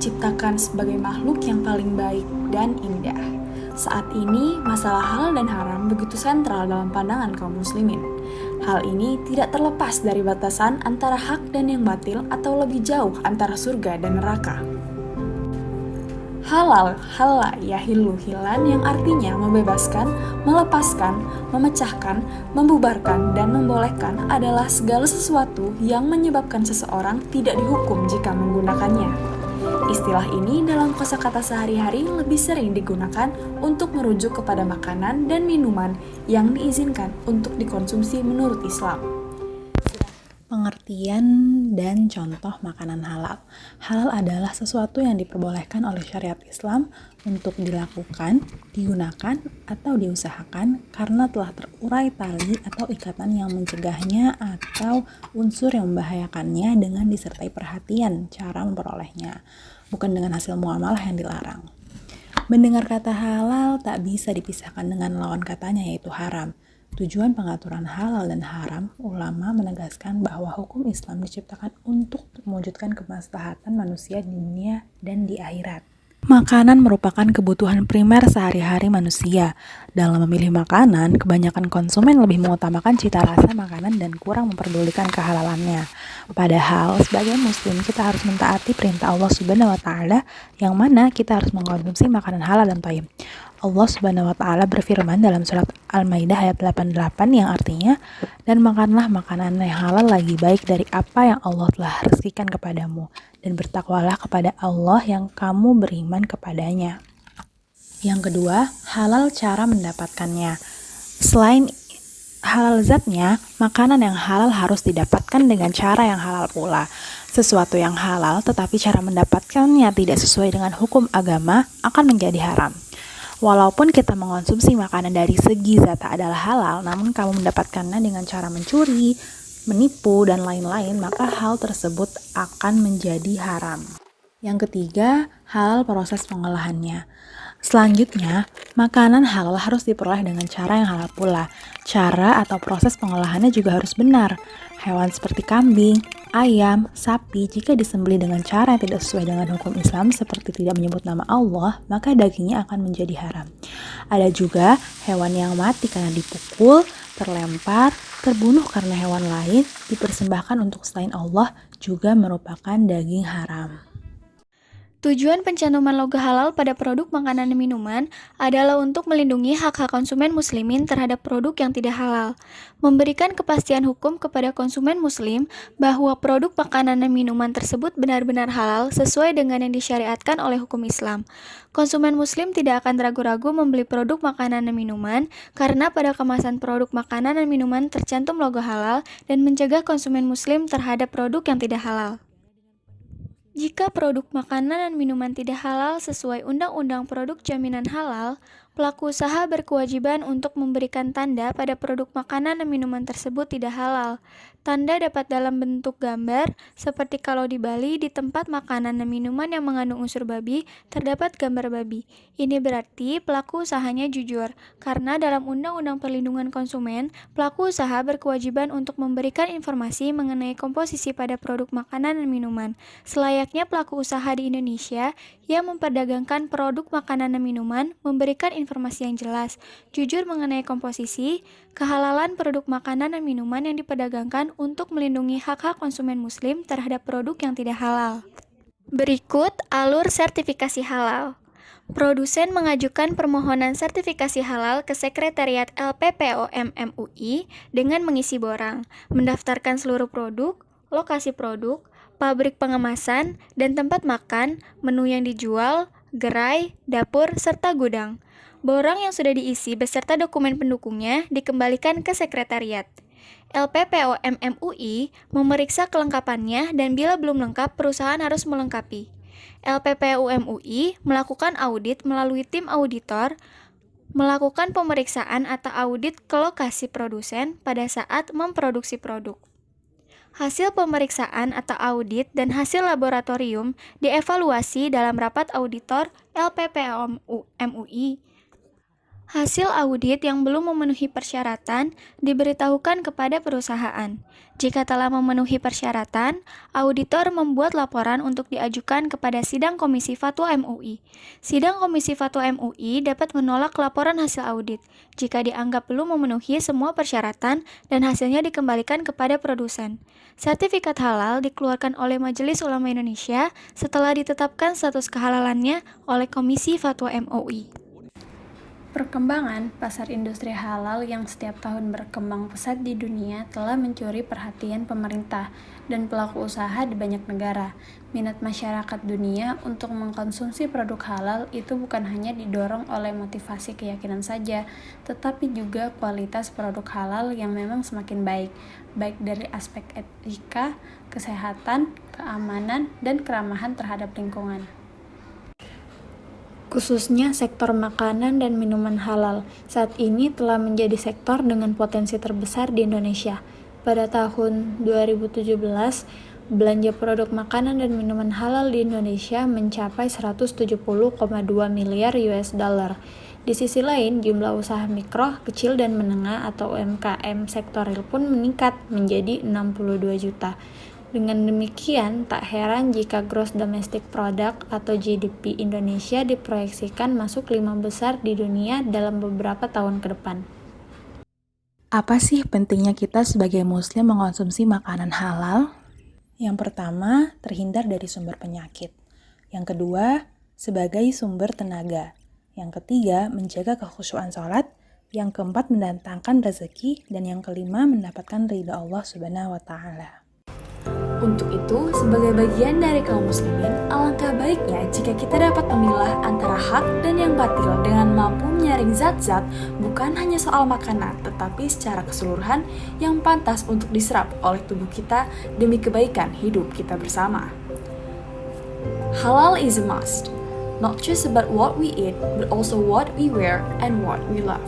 diciptakan sebagai makhluk yang paling baik dan indah. Saat ini, masalah halal dan haram begitu sentral dalam pandangan kaum muslimin. Hal ini tidak terlepas dari batasan antara hak dan yang batil atau lebih jauh antara surga dan neraka. Halal, halla, yahillu, hilan yang artinya membebaskan, melepaskan, memecahkan, membubarkan, dan membolehkan adalah segala sesuatu yang menyebabkan seseorang tidak dihukum jika menggunakannya. Istilah ini dalam kosakata sehari-hari lebih sering digunakan untuk merujuk kepada makanan dan minuman yang diizinkan untuk dikonsumsi menurut Islam. Pengertian dan contoh makanan halal. Halal adalah sesuatu yang diperbolehkan oleh syariat Islam untuk dilakukan, digunakan, atau diusahakan karena telah terurai tali atau ikatan yang mencegahnya atau unsur yang membahayakannya dengan disertai perhatian cara memperolehnya, bukan dengan hasil muamalah yang dilarang. Mendengar kata halal tak bisa dipisahkan dengan lawan katanya yaitu haram. Tujuan pengaturan halal dan haram, ulama menegaskan bahwa hukum Islam diciptakan untuk mewujudkan kemaslahatan manusia di dunia dan di akhirat. Makanan merupakan kebutuhan primer sehari-hari manusia. Dalam memilih makanan, kebanyakan konsumen lebih mengutamakan cita rasa makanan dan kurang memperdulikan kehalalannya. Padahal, sebagai muslim kita harus mentaati perintah Allah Subhanahu wa taala yang mana kita harus mengkonsumsi makanan halal dan thayyib. Allah Subhanahu wa taala berfirman dalam surat Al-Maidah ayat 88 yang artinya, "Dan makanlah makanan yang halal lagi baik dari apa yang Allah telah rezekikan kepadamu, dan bertakwalah kepada Allah yang kamu beriman kepadanya." Yang kedua, halal cara mendapatkannya. Selain halal zatnya, makanan yang halal harus didapatkan dengan cara yang halal pula. Sesuatu yang halal tetapi cara mendapatkannya tidak sesuai dengan hukum agama akan menjadi haram. Walaupun kita mengonsumsi makanan dari segi zat adalah halal, namun kamu mendapatkannya dengan cara mencuri, menipu, dan lain-lain, maka hal tersebut akan menjadi haram. Yang ketiga, halal proses pengolahannya. Selanjutnya, makanan halal harus diperoleh dengan cara yang halal pula. Cara atau proses pengolahannya juga harus benar. Hewan seperti kambing, ayam, sapi, jika disembelih dengan cara yang tidak sesuai dengan hukum Islam seperti tidak menyebut nama Allah, maka dagingnya akan menjadi haram. Ada juga hewan yang mati karena dipukul, terlempar, terbunuh karena hewan lain, dipersembahkan untuk selain Allah, juga merupakan daging haram. Tujuan pencantuman logo halal pada produk makanan dan minuman adalah untuk melindungi hak-hak konsumen muslimin terhadap produk yang tidak halal, memberikan kepastian hukum kepada konsumen muslim bahwa produk makanan dan minuman tersebut benar-benar halal sesuai dengan yang disyariatkan oleh hukum Islam. Konsumen muslim tidak akan ragu-ragu membeli produk makanan dan minuman karena pada kemasan produk makanan dan minuman tercantum logo halal dan mencegah konsumen muslim terhadap produk yang tidak halal. Jika produk makanan dan minuman tidak halal sesuai Undang-Undang Produk Jaminan Halal, pelaku usaha berkewajiban untuk memberikan tanda pada produk makanan dan minuman tersebut tidak halal. Tanda dapat dalam bentuk gambar, seperti kalau di Bali di tempat makanan dan minuman yang mengandung unsur babi, terdapat gambar babi. Ini berarti pelaku usahanya jujur, karena dalam Undang-Undang Perlindungan Konsumen, pelaku usaha berkewajiban untuk memberikan informasi mengenai komposisi pada produk makanan dan minuman. Selayaknya pelaku usaha di Indonesia yang memperdagangkan produk makanan dan minuman memberikan informasi yang jelas, jujur mengenai komposisi, kehalalan produk makanan dan minuman yang diperdagangkan untuk melindungi hak-hak konsumen muslim terhadap produk yang tidak halal. Berikut alur sertifikasi halal. Produsen mengajukan permohonan sertifikasi halal ke Sekretariat LPPOM MUI dengan mengisi borang, mendaftarkan seluruh produk, lokasi produk, pabrik pengemasan, dan tempat makan, menu yang dijual, gerai, dapur, serta gudang. Borang yang sudah diisi beserta dokumen pendukungnya dikembalikan ke sekretariat. LPPOM MUI memeriksa kelengkapannya dan bila belum lengkap, perusahaan harus melengkapi. LPPOM MUI melakukan audit melalui tim auditor, melakukan pemeriksaan atau audit ke lokasi produsen pada saat memproduksi produk. Hasil pemeriksaan atau audit dan hasil laboratorium dievaluasi dalam rapat auditor LPPOM MUI. Hasil audit yang belum memenuhi persyaratan diberitahukan kepada perusahaan. Jika telah memenuhi persyaratan, auditor membuat laporan untuk diajukan kepada Sidang Komisi Fatwa MUI. Sidang Komisi Fatwa MUI dapat menolak laporan hasil audit jika dianggap belum memenuhi semua persyaratan dan hasilnya dikembalikan kepada produsen. Sertifikat halal dikeluarkan oleh Majelis Ulama Indonesia setelah ditetapkan status kehalalannya oleh Komisi Fatwa MUI. Perkembangan pasar industri halal yang setiap tahun berkembang pesat di dunia telah mencuri perhatian pemerintah dan pelaku usaha di banyak negara. Minat masyarakat dunia untuk mengkonsumsi produk halal itu bukan hanya didorong oleh motivasi keyakinan saja, tetapi juga kualitas produk halal yang memang semakin baik dari aspek etika, kesehatan, keamanan, dan keramahan terhadap lingkungan. Khususnya sektor makanan dan minuman halal, saat ini telah menjadi sektor dengan potensi terbesar di Indonesia. Pada tahun 2017, belanja produk makanan dan minuman halal di Indonesia mencapai 170,2 miliar US dollar. Di sisi lain, jumlah usaha mikro, kecil dan menengah atau UMKM sektor real pun meningkat menjadi 62 juta. Dengan demikian, tak heran jika Gross Domestic Product atau GDP Indonesia diproyeksikan masuk 5 besar di dunia dalam beberapa tahun ke depan. Apa sih pentingnya kita sebagai muslim mengkonsumsi makanan halal? Yang pertama, terhindar dari sumber penyakit. Yang kedua, sebagai sumber tenaga. Yang ketiga, menjaga kekhusyuan sholat. Yang keempat, mendatangkan rezeki. Dan yang kelima, mendapatkan ridha Allah Subhanahu wa Ta'ala. Untuk itu, sebagai bagian dari kaum muslimin, alangkah baiknya jika kita dapat memilah antara hak dan yang batil dengan mampu menyaring zat-zat bukan hanya soal makanan, tetapi secara keseluruhan yang pantas untuk diserap oleh tubuh kita demi kebaikan hidup kita bersama. Halal is a must, not just about what we eat, but also what we wear and what we love.